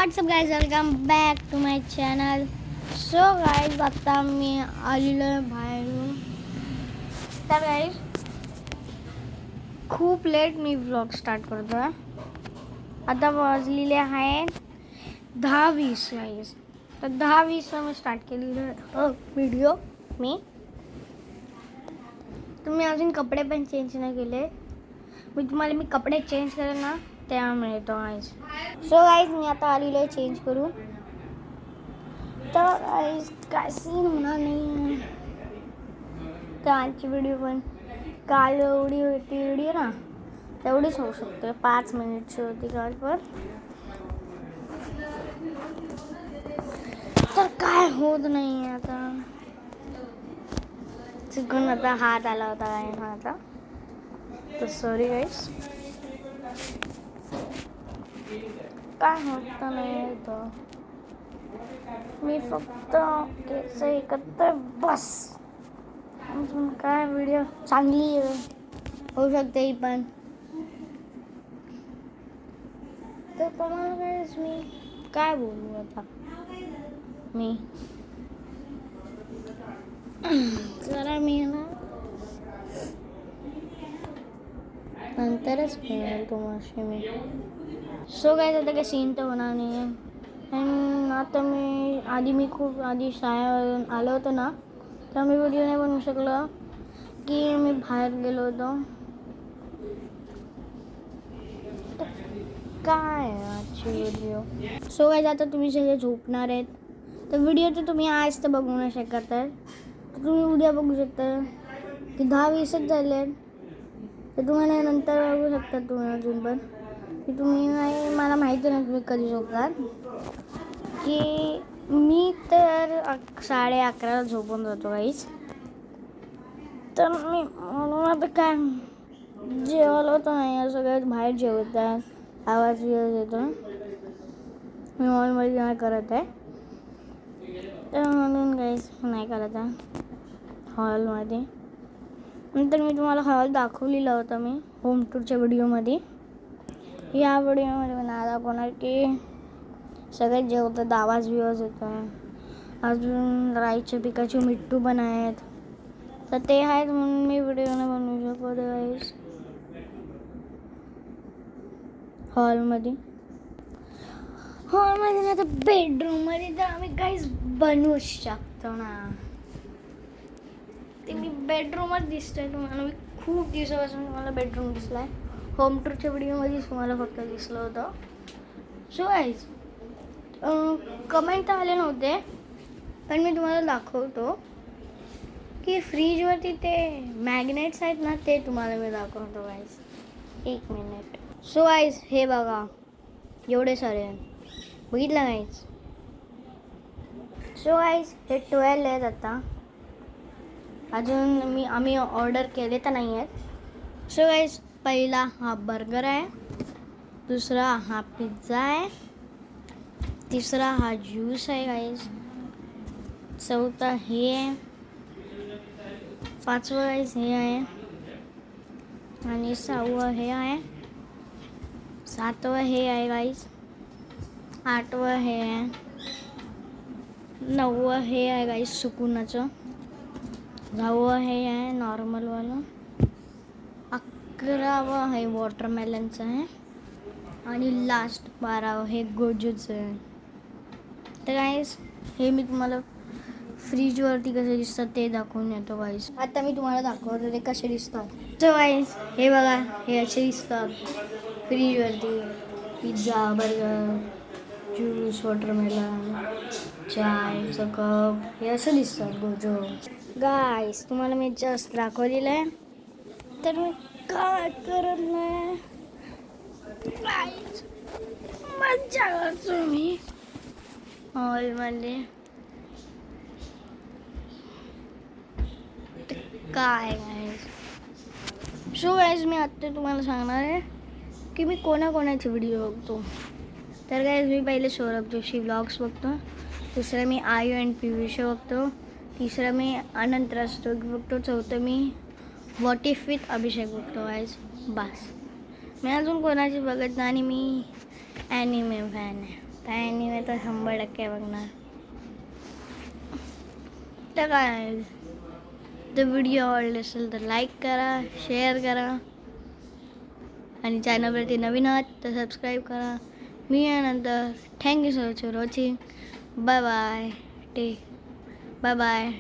WhatsApp guys, welcome back to my channel. So guys, आता मी आलेलो आहे बाहेरून. तर गाईज खूप लेट मी व्लॉग स्टार्ट करतो आहे. आता वाजलेले आहेत 10:20 गाईज. तर 10:20ला मी स्टार्ट केलेलं व्हिडिओ. तुम्ही अजून कपडे पण चेंज नाही केले. मी कपडे चेंज करेल ना त्यामुळे तो गाईज. सो गाईज मी आता आलेलो आहे चेंज करू. तर गाईज काय सीन होणार नाही. तर आजची व्हिडिओ पण काल एवढी होती व्हिडिओ ना, तेवढीच होऊ शकते. 5 मिनिटची होती काल पण. तर काय होत नाही आता. चुकून आता हात आला होता काय ना आता. तर सॉरी गाईज. काय होत नाही तर मी फक्त केस करतोय बस. अजून काय व्हिडिओ चांगली होऊ शकते ही पण. तर तुम्हाला गाईज मी काय बोलू आता. मी जरा मी ना नंतरच मिळेल तुम्हाला मी. सो गाईज आता काही सीन तर होणार नाही आहे. आणि आता मी खूप आधी शाळेवरून आलो होतो ना, तर मी व्हिडिओ नाही बनवू शकलो की मी बाहेर गेलो होतो. काय आजची व्हिडिओ. सो गाईज आता तुम्ही सगळे झोपणार आहेत, तर व्हिडिओ तर तुम्ही आज तर बघू नाही शकत आहे. तर तुम्ही उद्या बघू शकता की 10:20च झाले आहेत. तर तुम्हाला नंतर बघू शकता तुम्ही अजून पण की तुम्ही नाही. मला माहिती नाही तुम्ही कधी झोपणार. की मी तर 11:30ला झोपून जातो गाईज. तर मी म्हणून आता काय जेवायला होतं नाही. सगळ्यात बाहेर जेवतात, आवाज येतो. मी हॉलमध्ये नाही करत आहे, तर म्हणून गाईज नाही करत आहे हॉलमध्ये. नंतर मी तुम्हाला हॉल दाखवलेला होता मी होम टूरच्या व्हिडिओमध्ये. या व्हिडिओमध्ये मी नाही दाखवणार की सगळेच जेवतात, आवाज येतो. अजून राईच्या पिकाचे मिट्टू पण आहेत, तर ते आहेत म्हणून मी व्हिडिओ नाही बनवू शकत गाईज. हॉलमध्ये नाही तर बेडरूममध्ये तर आम्ही काहीच बनवू शकतो ना. ते मी बेडरूमच दिसतोय तुम्हाला. मी खूप दिवसापासून तुम्हाला बेडरूम दिसलाय. होम टूरच्या व्हिडिओमध्येच तुम्हाला फक्त दिसलं होतं. सो गाईज कमेंट तर आले नव्हते, पण मी तुम्हाला दाखवतो की फ्रीजवरती ते मॅग्नेट्स आहेत ना, ते तुम्हाला मी दाखवतो गाईज. 1 मिनिट. सो गाईज हे बघा, एवढे सारे बघितलं गाईज. सो गाईज हे 12 आहेत आता. अजून आम्ही ऑर्डर केले तर नाही आहेत. सो गाईज पहिला हा बर्गर आहे, दुसरा हा पिझ्झा आहे, तिसरा हा ज्यूस आहे गाईज, चौथा हे आहे, 5वं गाईज हे आहे, आणि 6वं हे आहे, 7वं हे आहे गाईज, 8वं हे आहे, 9वं हे आहे गाईज सुकूनाचं, 10वं हे आहे नॉर्मलवालं, 11वं हे वॉटरमेलनचं आहे, आणि लास्ट 12वं हे गोजूचं आहे. तर गाईज हे मी तुम्हाला फ्रीजवरती कसे दिसतात ते दाखवून येतो गाईज. आता मी तुम्हाला दाखवतो ते कसे दिसतात. सो गाईज हे बघा, हे असे दिसतात फ्रीजवरती. पिझ्झा, बर्गर, ज्यूस, वॉटरमेलन, चायचं कप, हे असं दिसतात गोजो. गाईज तुम्हाला मी जस्ट दाखवलेलं आहे, तर मी काय करत नाही गाईज. मज्जा करतो मी हॉलमध्ये. काय गाईज. सो गाईज मी आत्ता तुम्हाला सांगणार आहे की मी कोणाकोणाचे व्हिडिओ बघतो. तर गाईज मी पहिले सौरभ जोशी व्लॉग्स बघतो, दुसरं मी आयू अँड पीव्ही शो बघतो, तिसरं मी अनंत राजटोक बघतो, चौथं मी व्हॉट इफ विथ अभिषेक बघतो गाईज. बस मी अजून कोणाची बघत नाही आणि मी ॲनिमे फॅन आहे. त्याने मी तर 100% बघणार. तर काय, जर व्हिडिओ आवडला असेल तर लाईक करा, शेअर करा आणि चॅनलवरती नवीन आहात तर सबस्क्राईब करा. मी यानंतर thank you so much for watching. Bye bye. Bye bye.